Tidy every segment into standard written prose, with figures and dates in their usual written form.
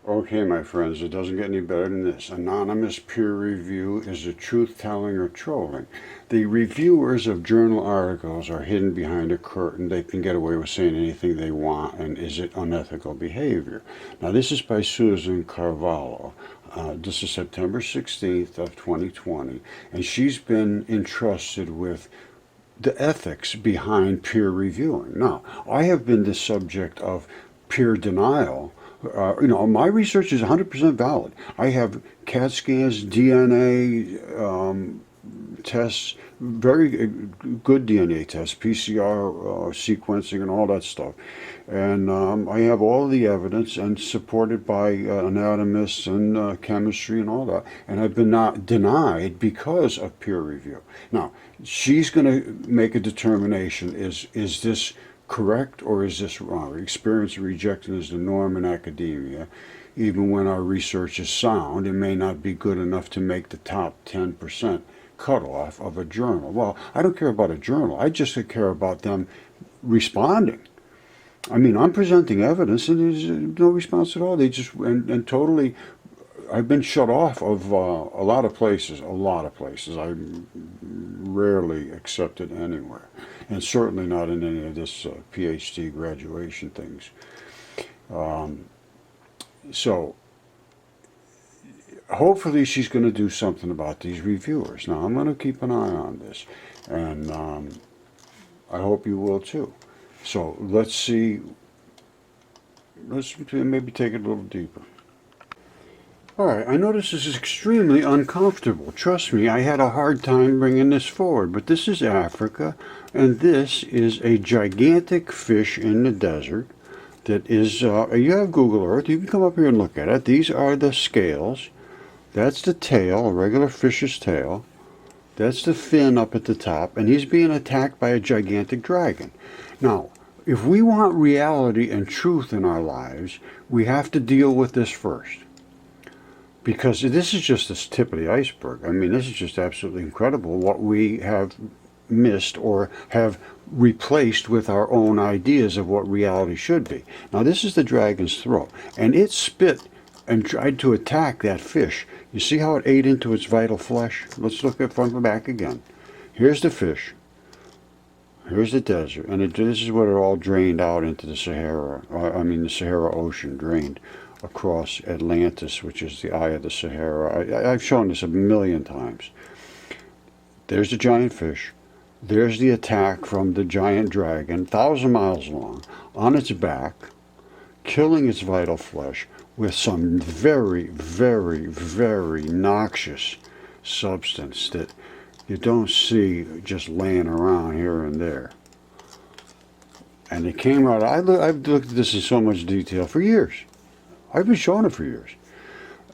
Okay, my friends, it doesn't get any better than this. Anonymous peer review is it truth-telling or trolling? The reviewers of journal articles are hidden behind a curtain. They can get away with saying anything they want, and is it unethical behavior? Now, this is by Susan Carvalho. This is September 16th of 2020, and she's been entrusted with the ethics behind peer reviewing. Now, I have been the subject of peer denial. My research is 100% valid. I have CAT scans, DNA tests, very good DNA tests, PCR sequencing, and all that stuff. And I have all the evidence and supported by anatomists and chemistry and all that. And I've been not denied because of peer review. Now, she's going to make a determination. Is this correct or is this wrong? Experience rejection is the norm in academia. Even when our research is sound, it may not be good enough to make the top 10% cutoff of a journal. Well, I don't care about a journal. I just care about them responding. I mean, I'm presenting evidence and there's no response at all. They just, and totally, I've been shut off of a lot of places, I'm rarely accepted anywhere, and certainly not in any of this PhD graduation things. So hopefully she's going to do something about these reviewers. Now, I'm going to keep an eye on this, and I hope you will too. So let's see, let's maybe take it a little deeper. All right, I know this is extremely uncomfortable. Trust me, I had a hard time bringing this forward, but this is Africa, and this is a gigantic fish in the desert that is, you have Google Earth, you can come up here and look at it. These are the scales. That's the tail, a regular fish's tail. That's the fin up at the top, and he's being attacked by a gigantic dragon. Now, if we want reality and truth in our lives, we have to deal with this first. Because this is just the tip of the iceberg. I mean, this is just absolutely incredible what we have missed or have replaced with our own ideas of what reality should be. Now, this is the dragon's throat, and it spit and tried to attack that fish. You see how it ate into its vital flesh? Let's look at front and back again. Here's the fish. Here's the desert, and this is what it all drained out into the Sahara. The Sahara Ocean drained across Atlantis, which is the eye of the Sahara. I've shown this a million times. There's the giant fish. There's the attack from the giant dragon, 1,000 miles long, on its back, killing its vital flesh with some very, very, very noxious substance that you don't see just laying around here and there. And it came out, I've looked at this in so much detail for years. I've been showing it for years.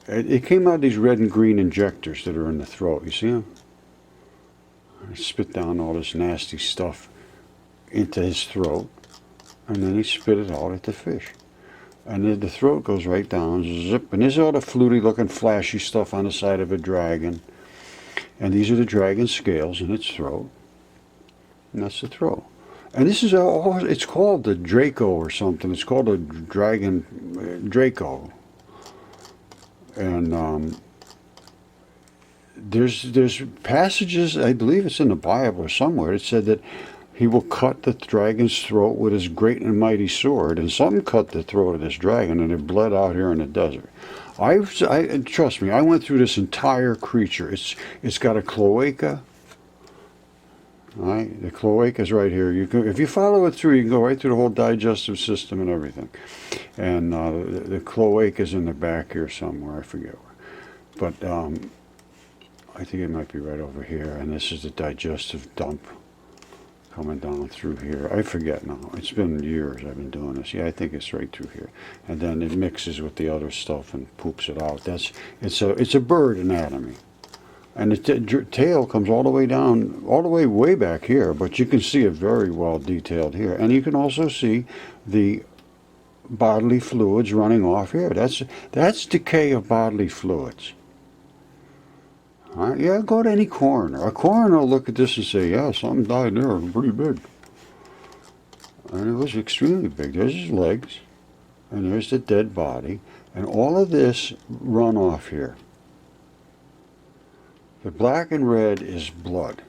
It came out of these red and green injectors that are in the throat. You see them? It spit down all this nasty stuff into his throat, and then he spit it out at the fish. And then the throat goes right down, zip, and there's all the fluty-looking, flashy stuff on the side of a dragon. And these are the dragon scales in its throat, and that's the throat. And this is all, it's called the Draco or something. It's called a dragon Draco. And there's passages, I believe it's in the Bible or somewhere, it said that he will cut the dragon's throat with his great and mighty sword. And something cut the throat of this dragon, and it bled out here in the desert. Trust me, I went through this entire creature. It's got a cloaca. All right, the cloaca is right here. If you follow it through, you can go right through the whole digestive system and everything. And the cloaca is in the back here somewhere. I forget where. But I think it might be right over here. And this is the digestive dump coming down through here. I forget now. It's been years I've been doing this. Yeah, I think it's right through here. And then it mixes with the other stuff and poops it out. It's a bird anatomy. And the tail comes all the way down, all the way back here, but you can see it very well detailed here. And you can also see the bodily fluids running off here. That's decay of bodily fluids. All right, yeah, go to any coroner. A coroner will look at this and say, yeah, something died there, pretty big. And it was extremely big. There's his legs, and there's the dead body. And all of this runoff here, the black and red is blood.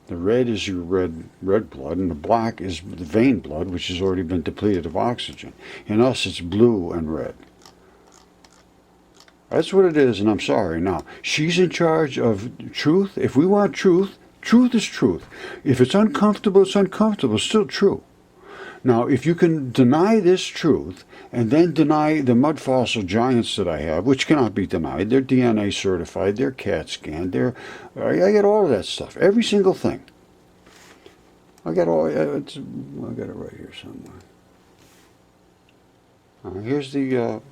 The red is your red blood, and the black is the vein blood, which has already been depleted of oxygen. In us, it's blue and red. That's what it is, and I'm sorry. Now, she's in charge of truth. If we want truth, truth is truth. If it's uncomfortable, it's uncomfortable. It's still true. Now, if you can deny this truth and then deny the mud fossil giants that I have, which cannot be denied, they're DNA certified, they're CAT scanned, I get all of that stuff, every single thing. I got it right here somewhere. Here's the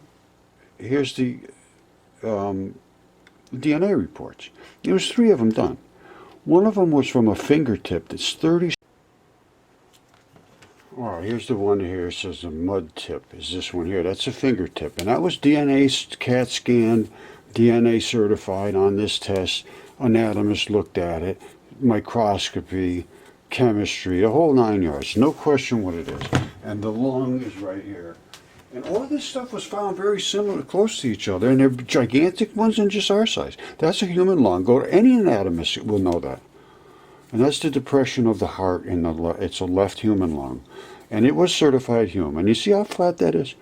DNA reports. There was 3 of them done. One of them was from a fingertip that's 30. All right, here's the one here. It says the mud tip is this one here. That's a fingertip. And that was DNA CAT scanned, DNA certified on this test. Anatomist looked at it, microscopy, chemistry, the whole 9 yards. No question what it is. And the lung is right here. And all this stuff was found very similar, close to each other. And they're gigantic ones and just our size. That's a human lung. Go to any anatomist will know that. And that's the depression of the heart in it's a left human lung. And it was certified human. You see how flat that is?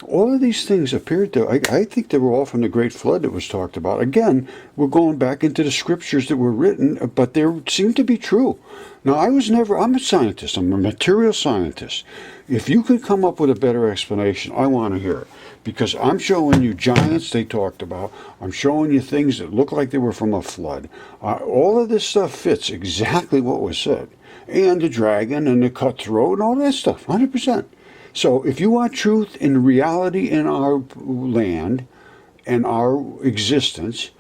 All of these things appeared to, I think they were all from the Great Flood that was talked about. Again, we're going back into the scriptures that were written, but they seem to be true. Now, I'm a scientist. I'm a material scientist. If you could come up with a better explanation, I want to hear it. Because I'm showing you giants they talked about. I'm showing you things that look like they were from a flood. All of this stuff fits exactly what was said. And the dragon and the cutthroat and all that stuff, 100%. So if you want truth in reality in our land and our existence,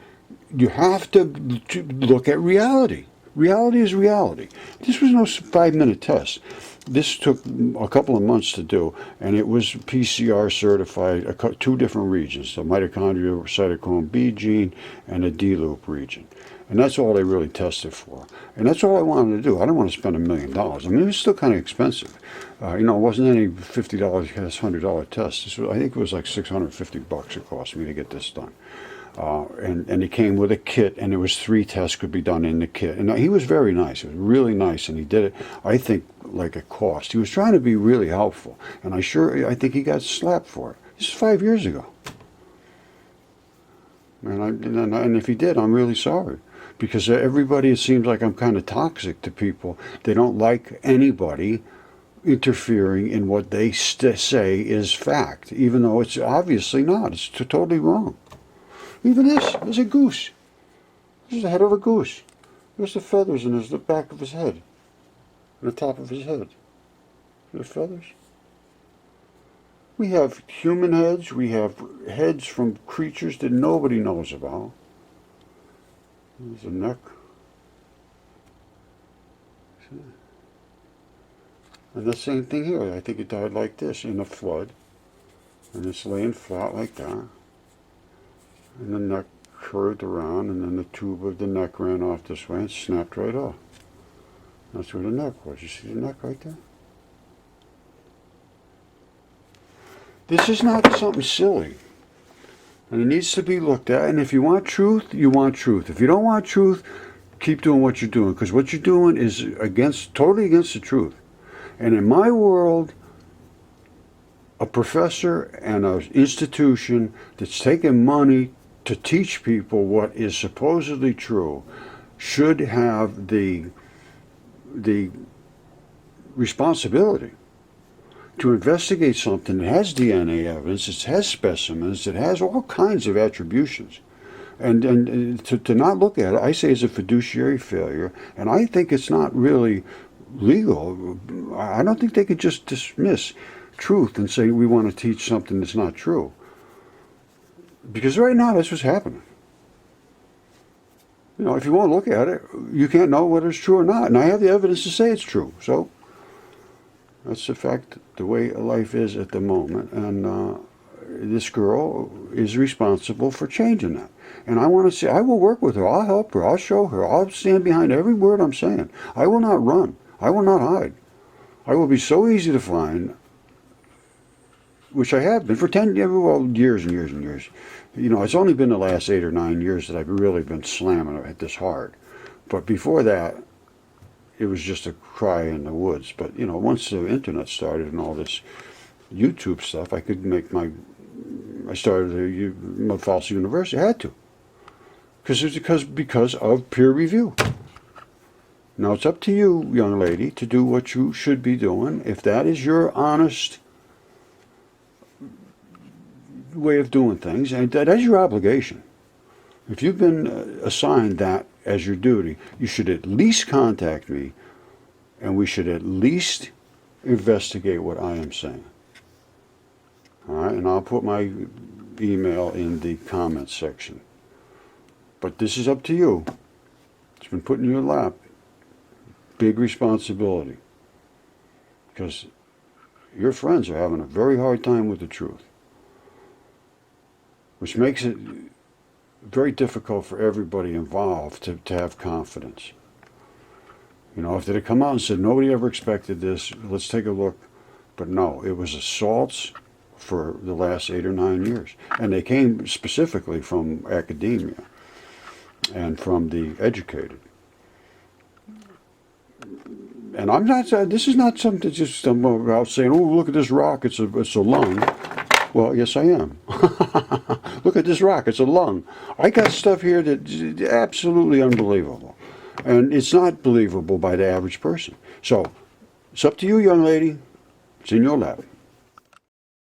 you have to look at reality. Reality is reality. This was no 5-minute test. This took a couple of months to do, and it was PCR certified, 2 different regions, the mitochondrial cytochrome B gene and a D-loop region. And that's all they really tested for. And that's all I wanted to do. I didn't want to spend $1 million. I mean, it was still kind of expensive. It wasn't any $50, $100 test. I think it was like $650 it cost me to get this done. And it came with a kit, and there was 3 tests could be done in the kit. And he was very nice. It was really nice, and he did it, I think, like a cost. He was trying to be really helpful, and I think he got slapped for it. This is 5 years ago. And if he did, I'm really sorry. Because everybody, it seems like I'm kind of toxic to people. They don't like anybody interfering in what they say is fact, even though it's obviously not. It's totally wrong. Even this is a goose. This is the head of a goose. There's the feathers, and there's the back of his head, and the top of his head. The feathers. We have human heads. We have heads from creatures that nobody knows about. There's a neck. And the same thing here. I think it died like this in a flood. And it's laying flat like that. And the neck curved around, and then the tube of the neck ran off this way and snapped right off. That's where the neck was. You see the neck right there? This is not something silly. And it needs to be looked at. And if you want truth, you want truth. If you don't want truth, keep doing what you're doing. Because what you're doing is totally against the truth. And in my world, a professor and an institution that's taking money to teach people what is supposedly true should have the responsibility to investigate something that has DNA evidence, it has specimens, it has all kinds of attributions. And to not look at it, I say, is a fiduciary failure. And I think it's not really legal. I don't think they could just dismiss truth and say we want to teach something that's not true. Because right now that's what's happening. If you want to look at it, you can't know whether it's true or not. And I have the evidence to say it's true. So that's the fact, the way life is at the moment. And this girl is responsible for changing that. And I want to say, I will work with her. I'll help her. I'll show her. I'll stand behind every word I'm saying. I will not run. I will not hide. I will be so easy to find. which I have been for 10 years and years and years. You know, it's only been the last 8 or 9 years that I've really been slamming it this hard. But before that, it was just a cry in the woods. But, you know, once the internet started and all this YouTube stuff, I could make I started a Mudfossil University. I had to. Because of peer review. Now it's up to you, young lady, to do what you should be doing. If that is your honest way of doing things, and that is your obligation. If you've been assigned that as your duty, you should at least contact me, and we should at least investigate what I am saying. All right, and I'll put my email in the comments section. But this is up to you. It's been put in your lap. Big responsibility. Because your friends are having a very hard time with the truth. Which makes it very difficult for everybody involved to have confidence. You know, if they'd have come out and said, nobody ever expected this, let's take a look. But no, it was assaults for the last 8 or 9 years. And they came specifically from academia and from the educated. And I'm not, this is not something just I'm out saying, oh, look at this rock, it's a lung. Well, yes, I am. Look at this rock, it's a lung. I got stuff here that's absolutely unbelievable. And it's not believable by the average person. So, it's up to you, young lady. It's in your lap.